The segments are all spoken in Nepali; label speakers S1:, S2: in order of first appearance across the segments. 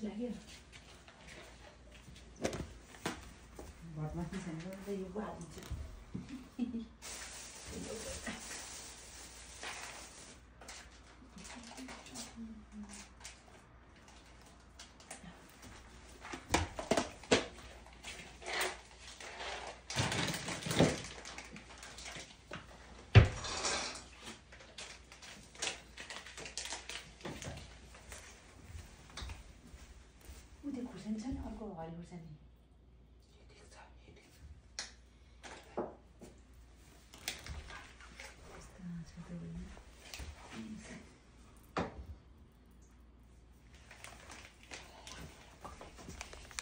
S1: लाग्यो भटमाथि छैन त यो हालिदिन्छु खुर्सानी छ नि अर्को हरियो खुर्सानी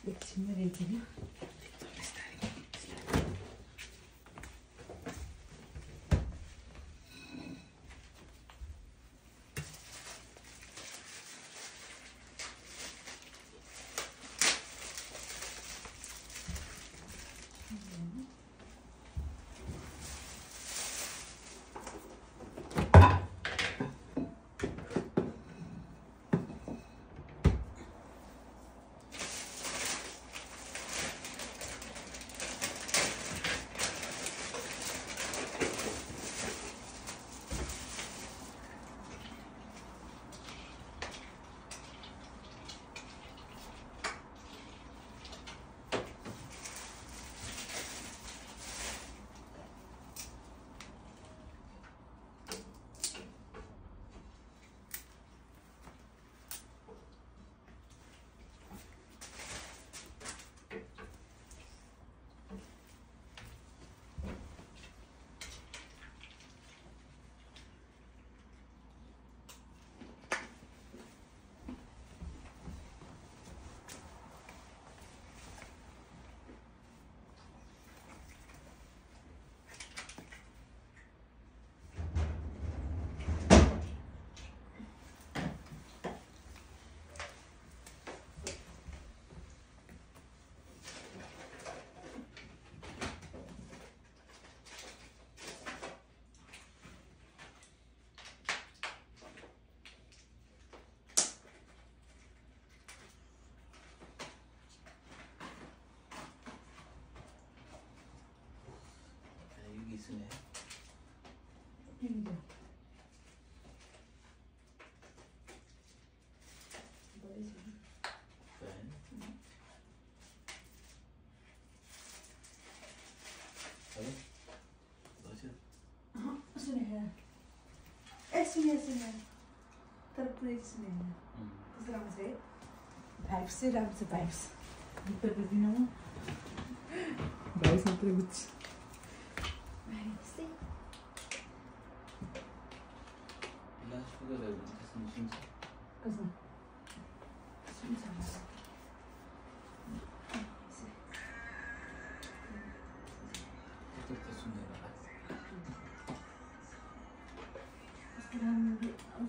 S1: एकछिनमा रेडी नि
S2: 있으네.
S1: सुने तर पुरै सुने कस्तो राम्रो छ है भाइब्स चाहिँ राम्रो छ भाइब्स गीत त बुझ्दिनँ म भाइब्स मात्रै बुझ्छु कसमा सुन्छ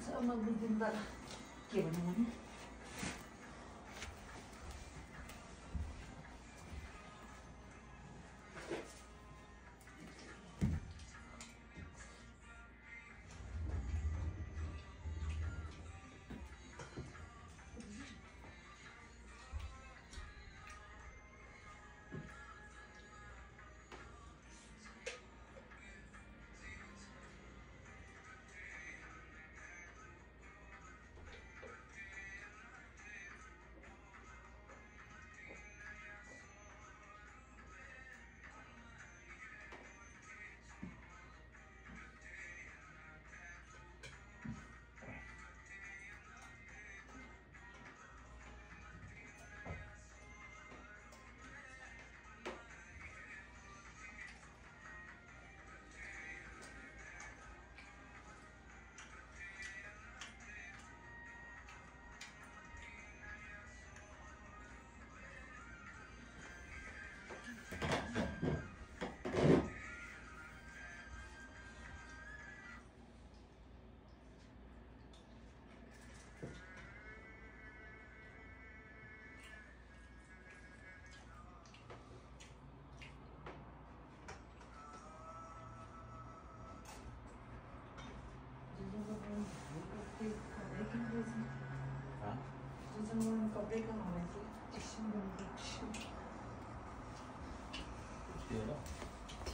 S1: sama bikin bar gimana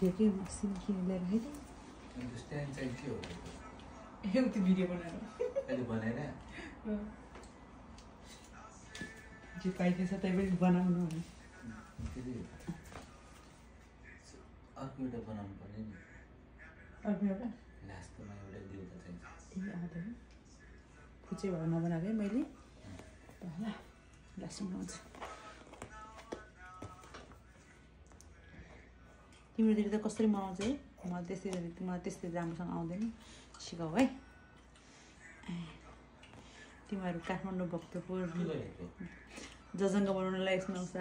S1: थियो कि मसिन किनेर है
S2: स्ट्यान्ड चाहिँ के हो
S1: एउटा भिडियो बनाएर
S2: अहिले बनाएर
S1: जे पाइदिएछ त्यही पनि बनाउनु भने
S2: अर्को एउटा बनाउनु पर्ने नि
S1: अर्को एउटा
S2: लास्टमा एउटा देउता चाहिन्छ
S1: ए आउँदैन फुचे भएर नबनाएको है मैले ल लास्टमा बनाउँछ तिम्रोतिर त कसरी मनाउँछ है मलाई त्यस्तै राम्रोसँग आउँदैन सिकाऊ है तिमीहरू काठमाडौँ भक्तपुर जजङ्ग बनाउनलाई यसमा आउँछ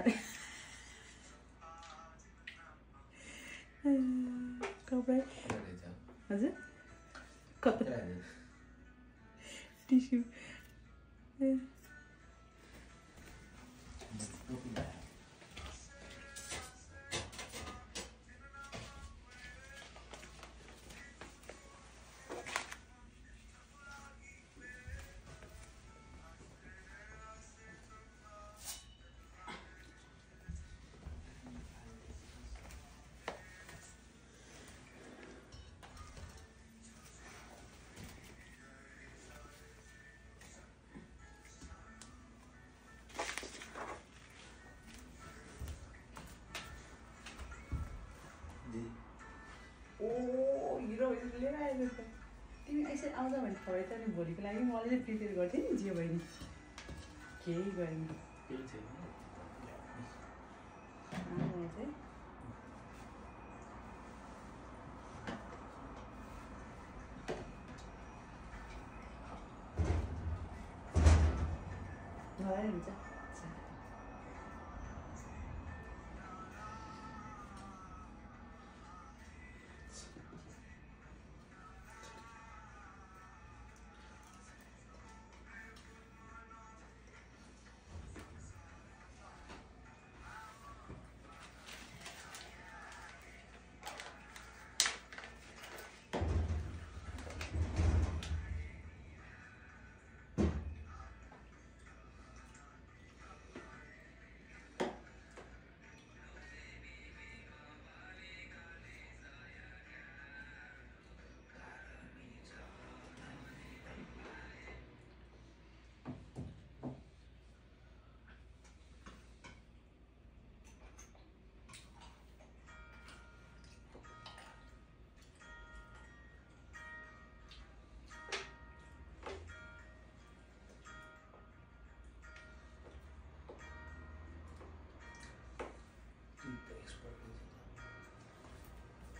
S1: हजुर टिस्यु लिएर आएको त तिमी यसरी आउँछ भने खबै त नि भोलिको लागि मलाई चाहिँ प्रिपेयर गर्थेँ नि जे भयो नि केही गरेन चाहिँ हुन्छ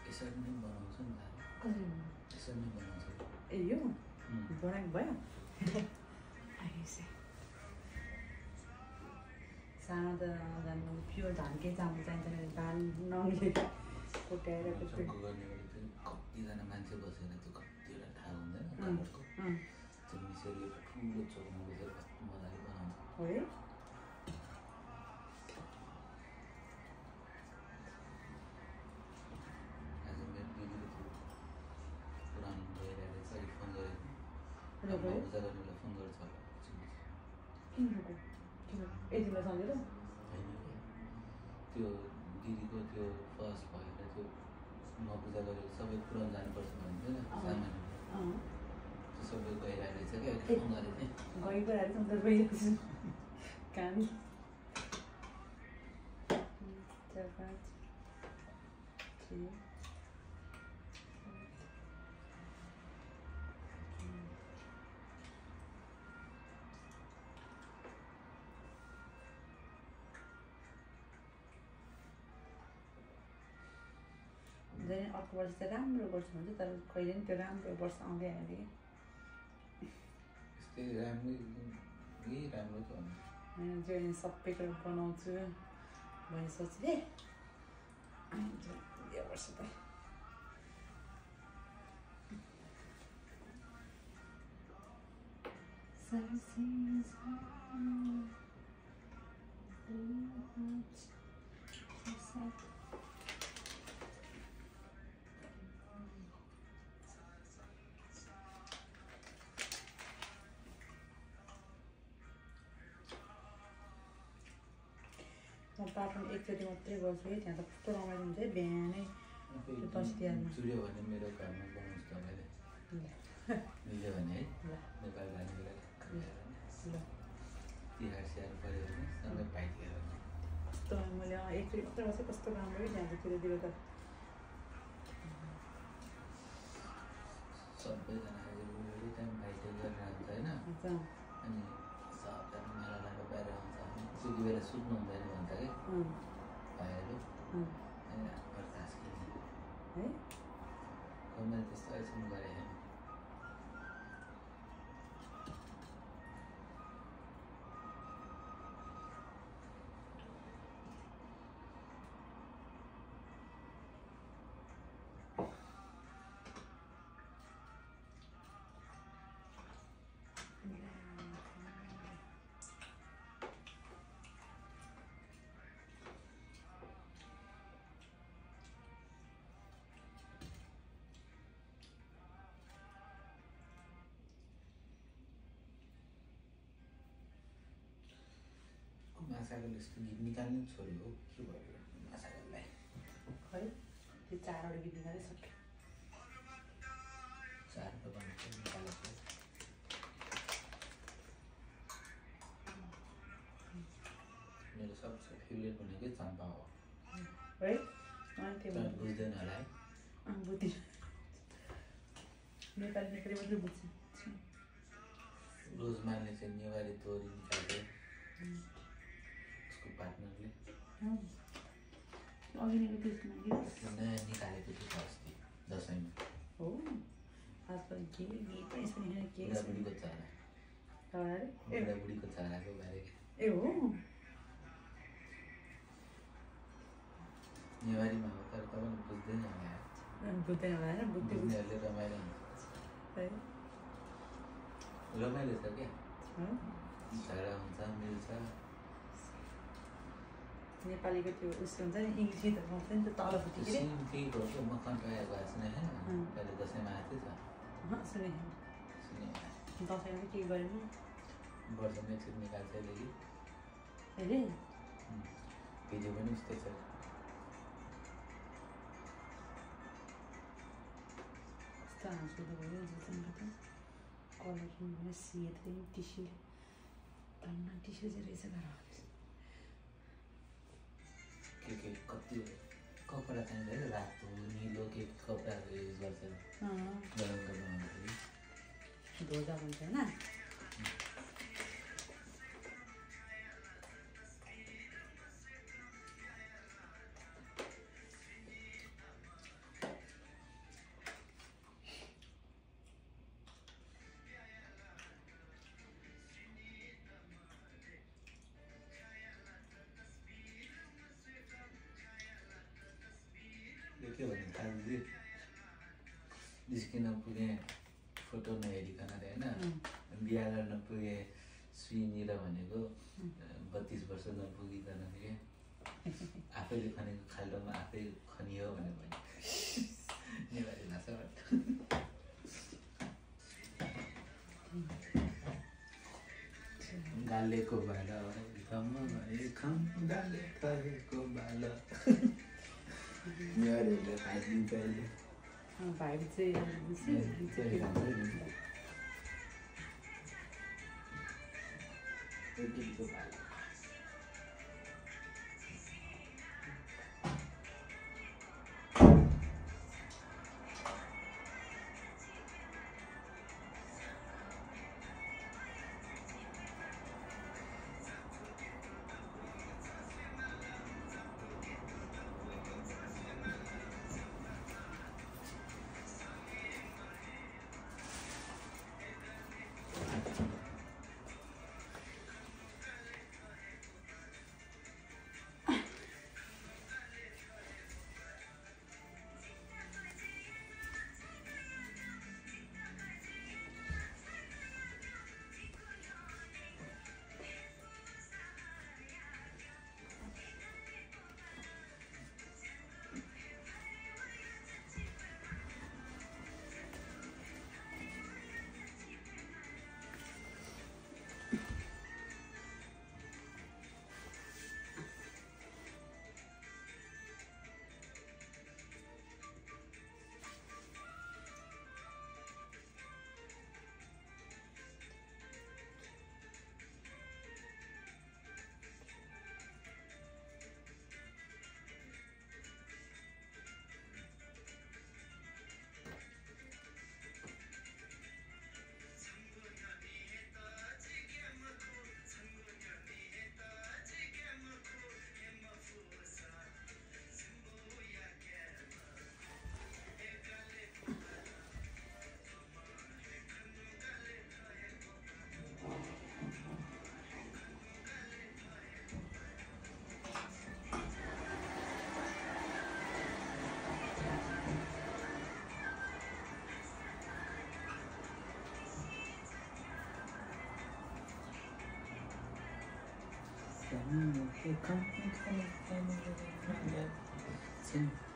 S2: यसरी नै बनाउँछ नि त यसरी नै बनाउँछ
S1: ए यो बनाएको भयो सानो त जानु प्योर धानकै चामल चाहिन्छ धान नमिलेर कुटाएर
S2: कतिजना मान्छे बसेर त्यो कतिवटा थाहा हुँदैन त्यो मिसेर एउटा ठुलो चोकमा बसेर कस्तो मजाले बनाउँछ
S1: है
S2: पूजा गर्नेलाई फोन गर्छ
S1: यतिलाई सम्झेर
S2: त्यो दिदीको त्यो फर्स्ट भएर त्यो पूजा गरेर सबै पुऱ्याउनु जानुपर्छ भन्थ्यो नि सामानहरू त्यो सबै गइरहेको रहेछ क्या अहिले फोन गरेको थिएँ
S1: गइरहेको छु काम 4 5 6 अर्को वर्ष चाहिँ राम्रो गर्छु भन्छ तर कहिले पनि त्यो राम्रो वर्ष आउँदै आयो
S2: यस्तै राम्रो त
S1: होइन जो सबै कुरा बनाउँछु भने सोचिदिएँ यो वर्ष त म पाठन एकचोटि मात्रै गर्छु है त्यहाँ त कस्तो रमाइलो हुन्छ है बिहानै
S2: चुड्यो भने मेरो घरमा बनाउँछु तपाईँले मिल्यो भने है नेपाली भाइको लागि तिहार स्याहार पऱ्यो भने सँगै पाइदिएर
S1: कस्तो मैले एकचोटि मात्रै बसेँ कस्तो राम्रो जान्छ त्यतातिर त
S2: सबैजना एभ्री टाइम भाइटिएर गरिरहन्छ होइन अनि सबजना मेला लगाएर बाहिर आउँछ त्यति बेला सुत्नु हुँदैन भन्छ कि भाइहरू अनि रातभर तास खेल्ने
S1: है
S2: मैले त्यस्तो अहिलेसम्म गरेको छैन मासागरले यस्तो गीत निकाल्नु छोड्यो हो के भयो मासागरलाई
S1: खै त्यो 4 वटा गीत निकाले सक्यो
S2: 4 त बन्छ निकालेको मेरो सबसे फेभरेट भनेकै चम्पा हो
S1: है अनि त्यो
S2: बुझ्दैन होला है
S1: बुझ्दिन नेपाली मात्रै बुझ्छु
S2: रोजमानले चाहिँ नेवारी तोरी निकाल्थ्यो उसको पार्टनरले नयाँ निकालेको थियो अस्ति दसैँमा
S1: हो आजकल के गीत पनि सुनेन के
S2: बुढाबुढीको चरा बुढाबुढीको चराको बारे
S1: ए हो
S2: नेवारीमा हो तर तपाईँले बुझ्दैन होला
S1: बुझ्दैन होला होइन
S2: बुझ्नेहरूले रमाइलो हुन्छ रमाइलो छ क्या झगडा हुन्छ मिल्छ
S1: नेपालीको त्यो उस हुन्छ नि इङ्ग्लिस गीतहरू आउँछ नि त्यो तलपट्टि के
S2: त्यही घरको मकान पाएको सुने होइन पहिले दसैँमा आएको थियो
S1: सुने दसैँमा चाहिँ के गरेन
S2: वर्षमै छुट निकाल्छ अहिले कि
S1: अहिले
S2: भिडियो पनि उस्तै छ
S1: कस्तो हाँसो भयो जुन कलर सेतो टिस्यु धन्न टिस्यु चाहिँ रहेछ घर
S2: के कति कपडा चाहिन्छ है रातो निलो के कपडाहरू युज गर्छ गरम बनाउँदाखेरि
S1: धोजा भन्छ होइन
S2: के भने थाहा निस्किन पुगेँ फोटो नहेरिकन अरे होइन बिहा गर्न पुगेँ श्रीनिर भनेको 32 वर्ष नपुगिकन के आफैले खनेको खाल्डोमा आफै खनियो भनेर भने नेवारी भाषाबाट गालेको बाला गालेको बाला नेवारीहरूले खाइदिन्छ अहिले
S1: भाइ चाहिँ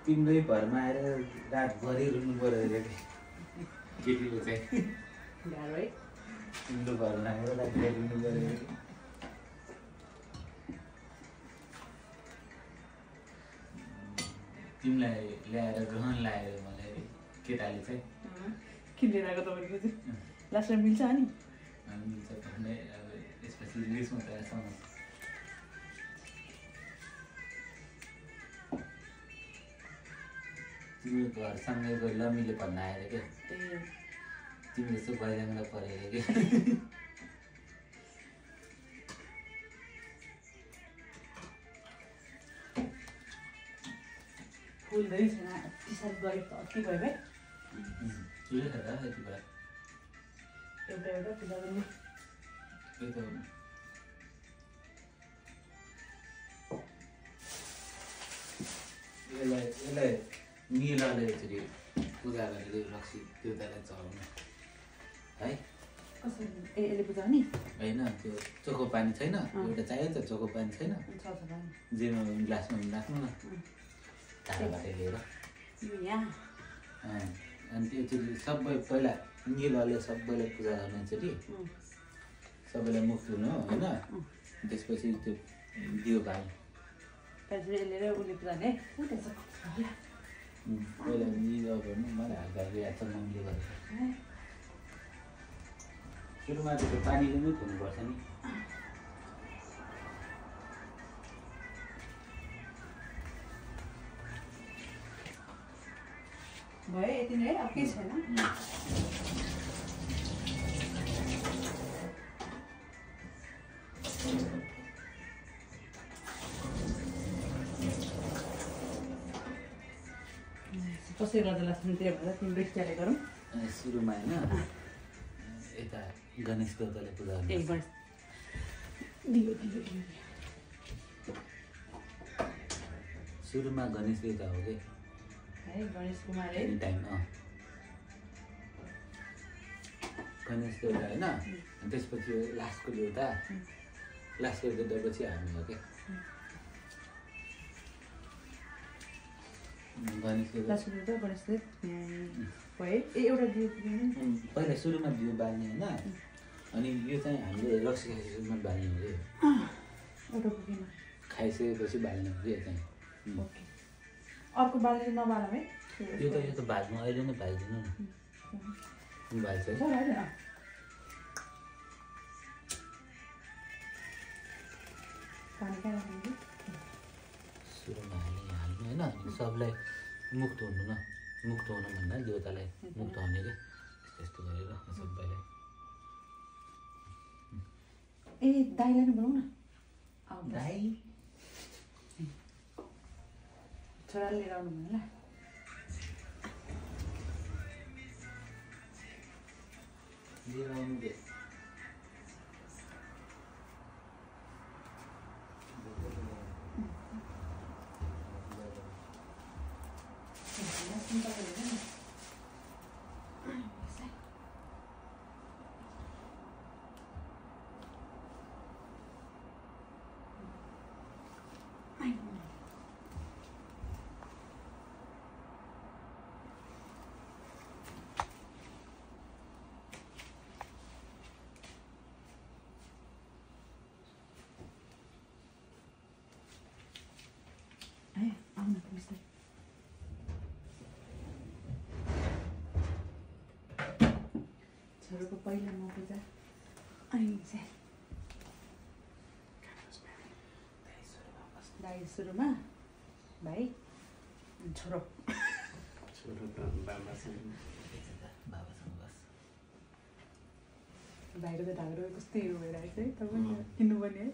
S2: तिम्रै घरमा आएर रातभरि रुनु पर्यो अरे केटीले चाहिँ
S1: गाह्रो है
S2: तिम्रो घरमा आएर रातभरि रुनु पर्यो अरे तिमीलाई ल्याएर ग्रहण लगाएर मलाई केटाले चाहिँ
S1: किन लिएर आएको तपाईँको चाहिँ लास्टमा मिल्छ अनि
S2: मिल्छ भन्ने अब यसपछि रिलिजमा त समझ तिम्रो घरसँगै गयो लम्मीले भन्न आएर क्या तिमी जस्तो गइजाङ्दा परेर क्या
S1: फुल्दै छैन टिसर्ट गरेको त अति भयो भाइ
S2: ठुलै छ त यति बेला
S1: एउटा एउटा पूजा गर्नु
S2: त्यही त यसलाई निलाले यसरी पूजा गरेर लक्ष्मी देवतालाई चढाउनु है
S1: कसरी यसले पूजा नि
S2: होइन त्यो चोखो पानी छैन एउटा चाहियो नि त चोखो पानी छैन जेमा ग्लासमा राख्नु न टाढाबाट लिएर अनि त्यो सबै पहिला निलले सबैलाई पूजा गर्नु एकचोटि सबैलाई मुख धुनु होइन त्यसपछि त्यो दियो पानी
S1: उसले पूजा ने
S2: पहिला निल गर्नु मलाई हल्का याद छ मम्मीले गरेको सुरुमा त्यो पानीले नै धुनुपर्छ नि
S1: भयो यति नै अब केही छैन कसरी गर्दा लाग्छ त्यही भएर तिम्रो स्टाइलले गरौँ
S2: सुरुमा होइन यता गणेश देवताले पूजा गर्नु सुरुमा गणेश देवता हो कि
S1: है गणेश कुमार है
S2: एनी टाइम गणेश देवता होइन त्यसपछि लास्टको देवता लास्टको देवतापछि हामी हो क्या गणेश देवता पहिला सुरुमा दियो बाल्ने होइन अनि यो चाहिँ हामीले रक्सी खाइसकेपछि बाल्ने हो कि खाइसकेपछि बाल्ने हो कि यो चाहिँ
S1: अर्को बाल्ने नबाल है
S2: यो त भाज्नु अहिले नै भाइदिनु न भाइन्छ सुरुमा हाल्नु होइन सबलाई मुख धुनु न मुख धुनु भन्दा देवतालाई मुख धुने क्या त्यस्तो गरेर सबैलाई
S1: ए दाइलाई नै बोलाउँ न
S2: दाइ
S1: छोराले लिएर आउनु भन्नु ल
S2: लिएर आउनु दे
S1: छोरोको पहिला म पूजा अनि चाहिँ दाइ सुरुमा भाइ छोरो
S2: छोरो त बाबासँग बस
S1: भाइको त ढाक्रो कस्तो हिरो भइरहेको छ है तपाईँ किन्नुपर्ने है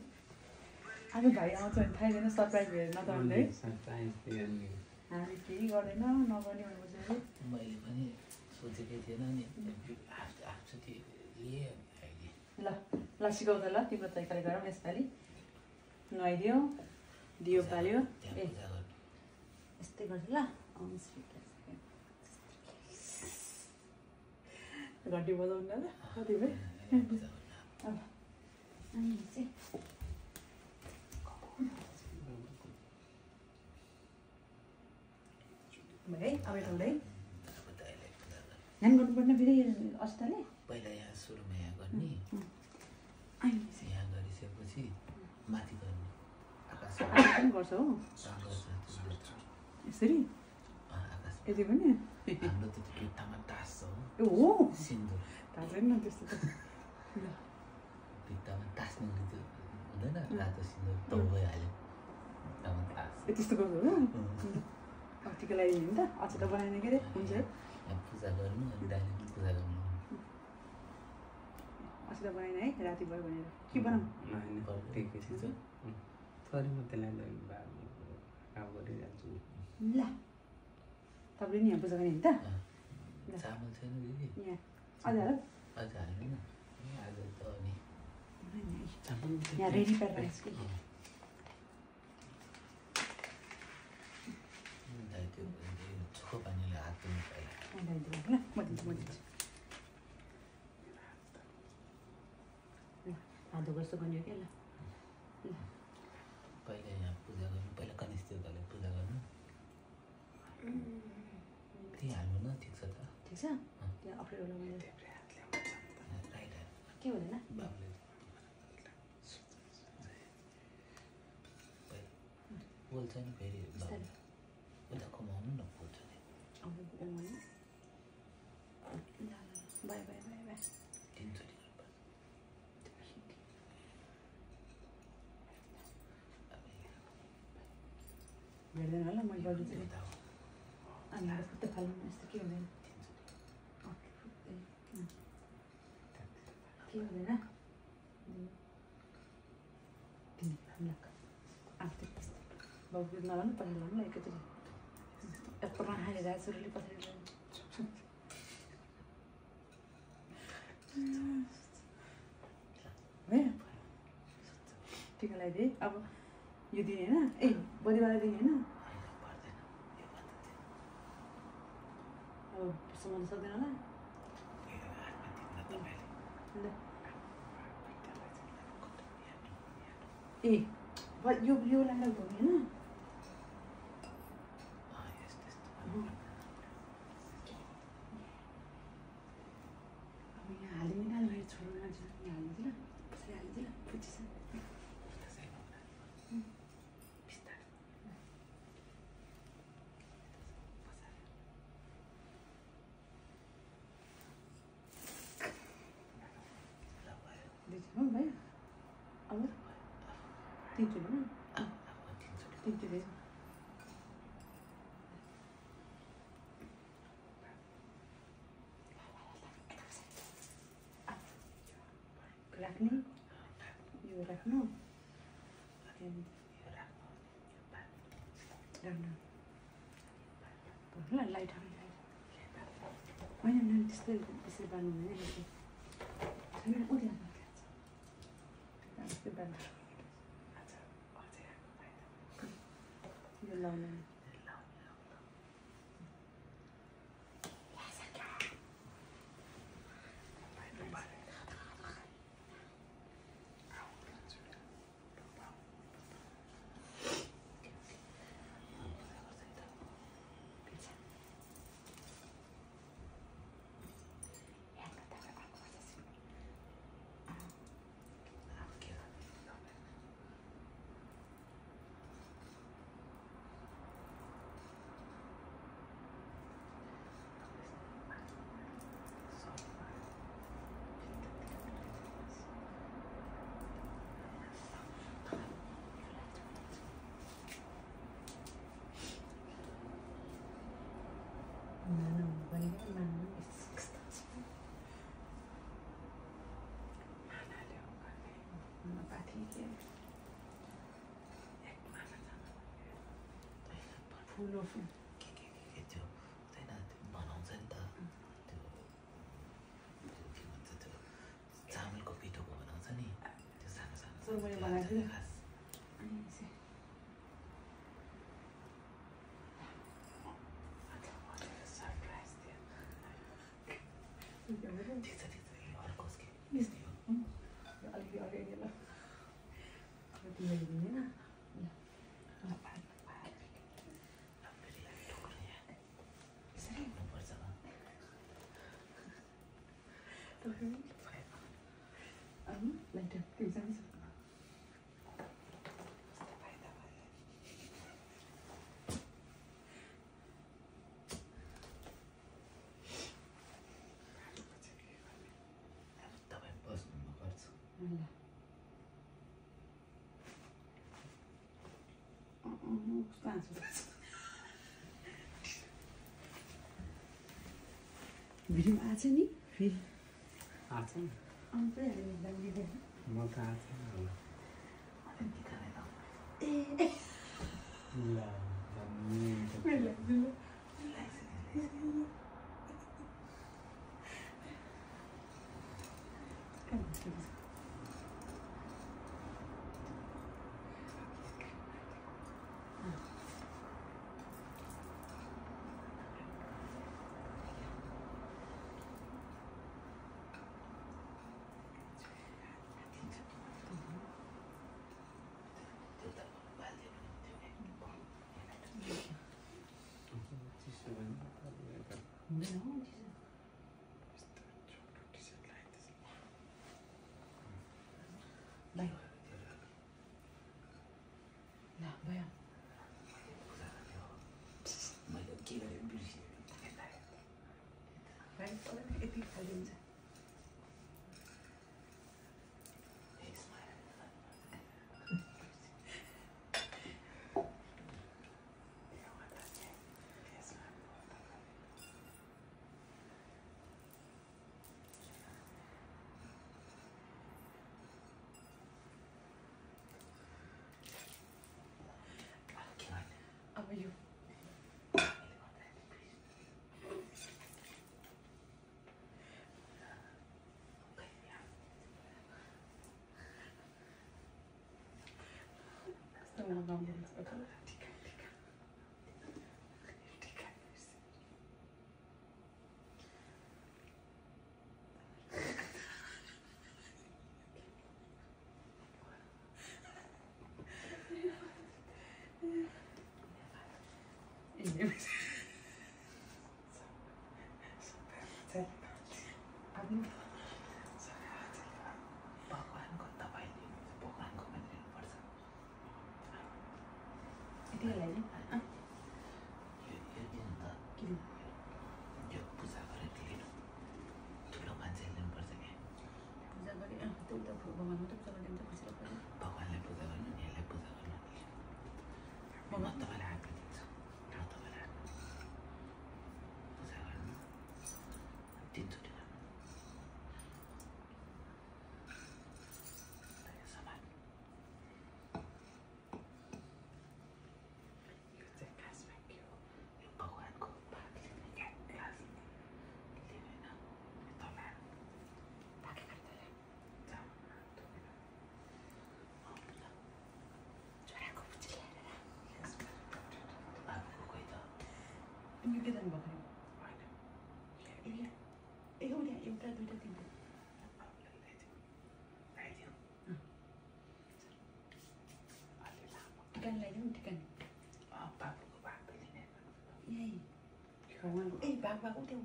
S1: आज भाइ आउँछ भने थाहै छैन सरप्राइज भेटेर नचाउने है हामी केही गर्दैन नगर्ने भनेपछि
S2: मैले पनि सोचेकै थिएन नि
S1: ल ल सिकाउ त ल तिम्रो तरिकाले गरौँ यसपालि नुहाइदियो दियो पाल्यो ए यस्तै गर्छ ल घन्टी बजाउनु ल कति भयो अब अनि चाहिँ ध्यान गर्नुपर्ने फेरि अस्ताले
S2: पहिला यहाँ सुरुमा यहाँ गर्ने यहाँ गरिसकेपछि माथि गर्ने आकाश
S1: पनि गर्छ हो यसरी
S2: आकाश
S1: यति पनि
S2: हाम्रो त त्यो भित्तामा टाँस्छ
S1: हो
S2: सिन्दुर
S1: थाहा छैन त्यस्तो त
S2: भित्तामा टाँस्ने त्यो हुँदैन रातो सिन्दुर त भइहाल्यो भित्तामा टाँस
S1: त्यस्तो गर्छ हो अब टिका लगाइदिनु नि त अचार बनाइदिने के अरे हुन्छ
S2: यहाँ पूजा गर्नु अनि दाइले पनि पूजा गर्नु
S1: अचार बनाइदिने है राति भयो भनेर के बनाऊँ
S2: ठिकै छ
S3: सरी म त्यसलाई काम गरिहाल्छु
S1: ल तपाईँले नि यहाँ पूजा गर्ने नि त
S2: चामल छैन दिदी
S1: यहाँ अझ
S2: अझ हाल्दैन आज त अनि
S1: यहाँ रेडी पारेर राखेको छु
S2: त्यो छोको पानीले हात धुनु पहिला
S1: ल म दिन्छु हात धोएको जस्तो गर्ने हो क्या ल
S2: पहिला यहाँ पूजा गर्नु पहिला कनिष्ठ देवताले पूजा गर्नु त्यही हाल्नु न ठिक छ त
S1: ठिक छ त्यहाँ अप्ठ्यारो लगाएर
S2: राइट
S1: के हुँदैन
S2: बाबुले बोल्छ नि फेरि उता कमाउनु न बोल्छ नि
S1: बाई बाई बाई बाई
S2: दिनचर्या
S1: भेट्दैन होला मैले गरिदिन्छु अनि फुत्त फाल्नु यस्तो के हुँदैन के हुँदैन बाबु नलानु पछि लानु ल एकैचोटि एकपल्ट हालेर सुरुले पछाडि भयो टिका लगाइदिए अब यो दिने होइन ए बदिवाला दिने होइन अब समाउनु सक्दैन होला ए यो लाएर भयो होइन अब यहाँ हालिदिनु न मेरो छोरो मान्छे यहाँ हालिदिन्छ ल पछाडि हालिदिन्छ ल फुटिन्छ हो भयो अब तिनचोटि न तिनचोटि राख्ने यो राख्नु राख्नु ल लाइट होइन त्यस्तै त्यसरी बाल्नु हुँदैन छैन उयो यो लाउनु फुलो फुल
S2: के त्यो हुँदैन त्यो बनाउँछ नि त त्यो के भन्छ त्यो चामलको पिठोको बनाउँछ नि त्यो सानो सानो
S1: मैले बनाएको थिएँ
S2: खास ठिक छ अर्कोस् के
S1: अलिकति अगाडि ल तिमीले दिँदैन भिडियो आछ नि फेरि
S3: आछ नि
S1: आउँछ नि
S3: म त आछ
S1: अब यो
S2: भगवानको तपाईँले भगवानको पनि लिनुपर्छ
S1: यतिलाई नि
S2: यो दिनु त
S1: किन
S2: यो पूजा गरेर लिनु ठुलो मान्छेले लिनुपर्छ क्या
S1: पूजा गरे त्यो त भगवान्को त पूजा गरिदिन्छ खुसी लाग्छ
S2: भगवानलाई पूजा गर्नु नि यसलाई पूजा गर्नु म तपाईँलाई हात दिन्छु म तपाईँलाई हात पूजा गर्नु तिनचोटि गर्नु सामान यो चाहिँ खासमा के हो यो भगवानको भाग लिने क्या ग्लास लिँदैन तला
S1: ताके गर्दा छोराको पुच्ची ल्याएर
S2: बाबुको कोही त
S1: यो के जानु भएको एउटा एउटा दुईटा तिनटा टिकान लगाइदिउँ टिकान
S2: बाबुको भाग लिने
S1: यही भगवान्को ए भाग भएको त्यो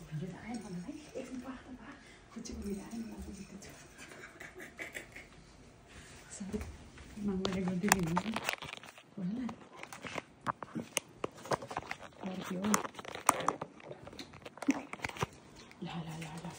S1: भिडियो त आएन भन्दा है एकछिन पाख त भा खुच्चीको भिडियो आएन सरी मैले गरिदिनु होला हो ला ला ला ला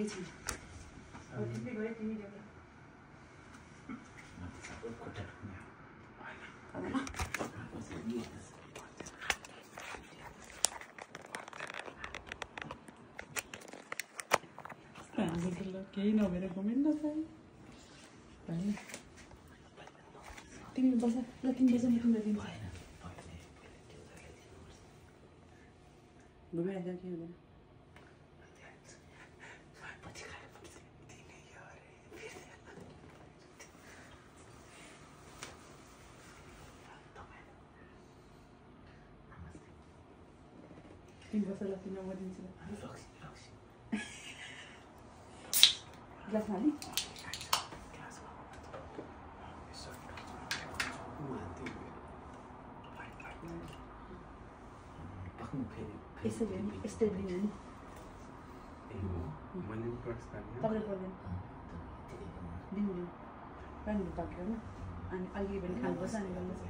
S1: छैन तिमी गयो तिमी देख्यो केही नभएर घुमेन न तिमी बस ल तिमी बस म तिमीलाई दिन्छु घुमिरहेको के हुँदैन तिमी बस ल तिमीलाई म दिन्छु ग्लास हाली यसरी यस्तै लिनु नि तपाईँले पर्दैन दिनु दिनु पानी पाकेर अनि अलिकति पनि खानुपर्छ अनि गर्नुपर्छ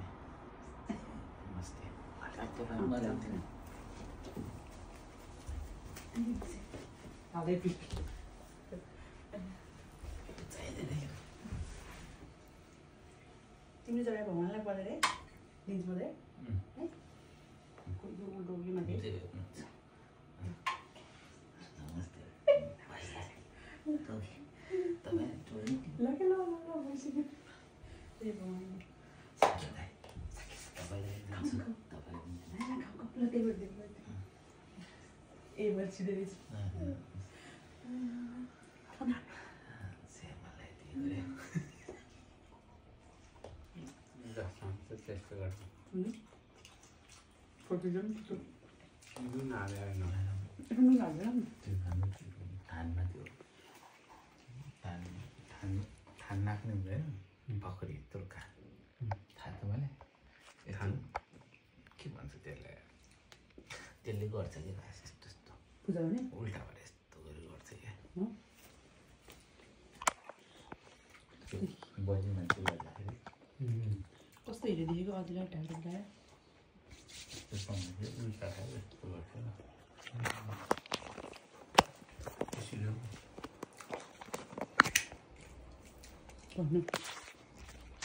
S1: तिमीले जग्गा भगवान्लाई पढेर दिन्छु मलाई है
S2: धान नाक्ने हुँदैन भर्खर यत्रो कान थाहा त मलाई के भन्छ त्यसलाई त्यसले गर्छ कि यस्तो यस्तो
S1: पूजा गर्ने
S2: उल्टा भएर यस्तो गरेर गर्छ क्या बजी मान्छे गर्दाखेरि
S1: कस्तो हेरेर देखेको अझै ढाक्नु ल्यायो
S2: त्यस्तो उल्टा खायो यस्तो गर्छ
S1: भन्नु